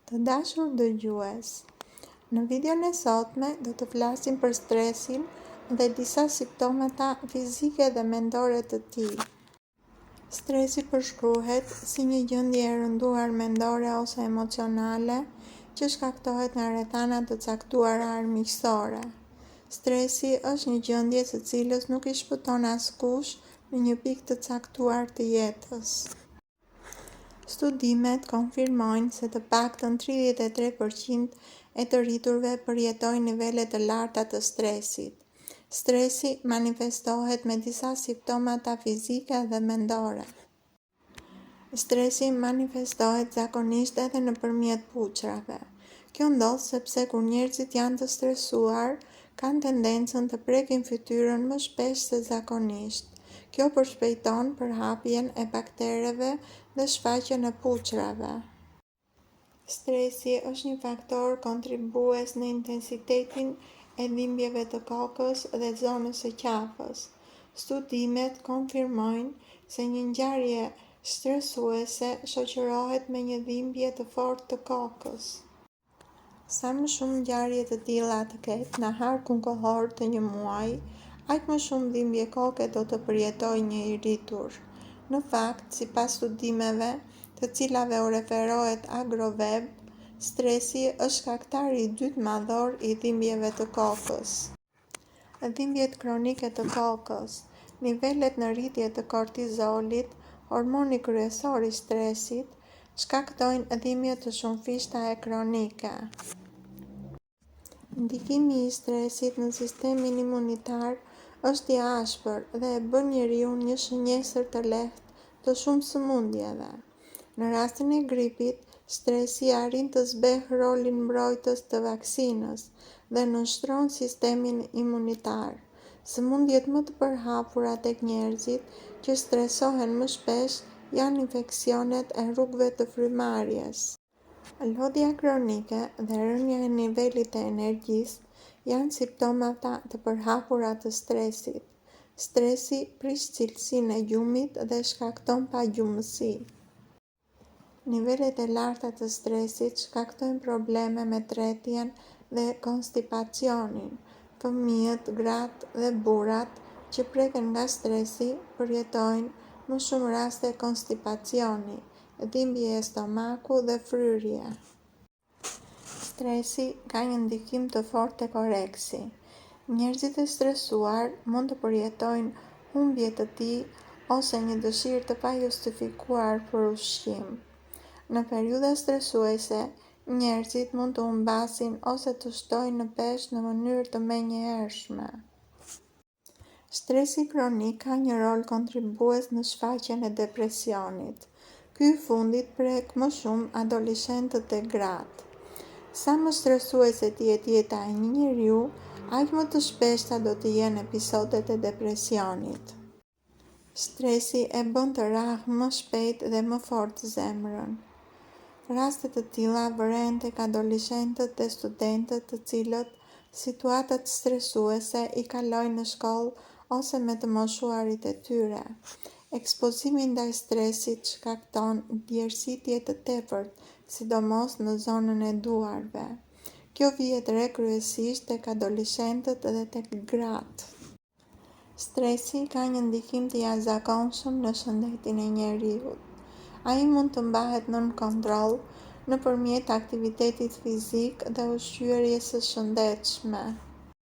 Të dashur dëgjues, në videon e sotme do të flasim për stresin dhe disa simptomata fizike dhe mendore të tij. Stresi përshkruhet si një gjendje e rënduar mendore ose emocionale që shkaktohet nga rrethana të caktuara armiqësore. Stresi është një gjendje së cilës nuk i shpëton askush në një pikë të caktuar të jetës. Studimet konfirmojnë se të paktën 33% e të rriturve përjetojnë nivele të larta të stresit. Stresi manifestohet me disa simptomata fizike dhe mendore. Stresi manifestohet zakonisht edhe nëpërmjet puçrave. Kjo ndodh sepse kur njerëzit janë të stresuar, kanë tendencën të prekin fytyrën më shpesh se zakonisht. Kjo përshpejton përhapjen e baktereve dhe shfaqjen e puçrave. Stresi është një faktor kontribues në intensitetin e dhimbjeve të kokës dhe zonës së qafës. Studimet konfirmojnë se një ngjarje stresuese shoqërohet me një dhimbje të fortë të kokës. Sa më shumë ngjarje të tilla të ketë në harkun kohor të një muaji, aq më shumë dhimbje koke do të përjetojë një i rritur. Në fakt, sipas studimeve, të cilave u referohet AgroWeb, stresi është shkaktari i dytë madhor i dhimbjeve të kokës. Dhimbjet kronike të kokës, nivelet në rritje të kortizolit, hormoni kryesor i stresit, shkaktojnë dhimbje të shumëfishta e kronike. Ndikimi i stresit në sistemin imunitar është i ashpër dhe e bën njeriun një shënjesër të lehtë të shumë sëmundjeve. Në rastin e gripit, stresi arrin të zbehë rolin mbrojtës të vaksinës dhe nënshtron sistemin imunitar. Sëmundjet më të përhapura tek njerëzit që stresohen më shpesh janë infeksionet e rrugëve të frymarrjes. Lodhja kronike dhe rënja e nivelit të energjisë janë simptomata të përhapura të stresit. Stresi prish cilësinë e gjumit dhe shkakton pagjumësi. Nivelet e larta të stresit shkaktojnë probleme me tretjen dhe konstipacionin. Fëmijët, gratë dhe burrat që preken nga stresi përjetojnë më shumë raste konstipacioni, dhimbje e stomaku dhe fryrje. Stresi ka një ndikim të fortë tek oreksi. Njerëzit e stresuar mund të përjetojnë humbje të tij ose një dëshirë të pajustifikuar për ushqim. Në periudha stresuese, njerëzit mund të humbasin ose të shtojnë në peshë në mënyrë të menjëhershme. Stresi kronik ka një rol kontribues në shfaqjen e depresionit. Ky i fundit prek më shumë adoleshentët e gratë. Sa më stresuese të jetë jeta e një njeriu, aq më të shpeshta do të jenë episodet e depresionit. Stresi e bën të rrahë më shpejt dhe më fortë zemrën. Raste të tilla vërejnë tek adoleshentët dhe studentët të cilët situatat stresuese i kalojnë në shkollë ose me të moshuarit e tyre. Ekspozimi ndaj stresit shkakton djersitje të tepërt, sidomos në zonën e duarve. Kjo vihet re kryesisht tek adoleshentët dhe tek gratë. Stresi ka një ndikim të jashtëzakonshëm në shëndetin e njeriut. Ai mund të mbahet nën kontroll nëpërmjet aktivitetit fizik dhe ushqyerjes së shëndetshme.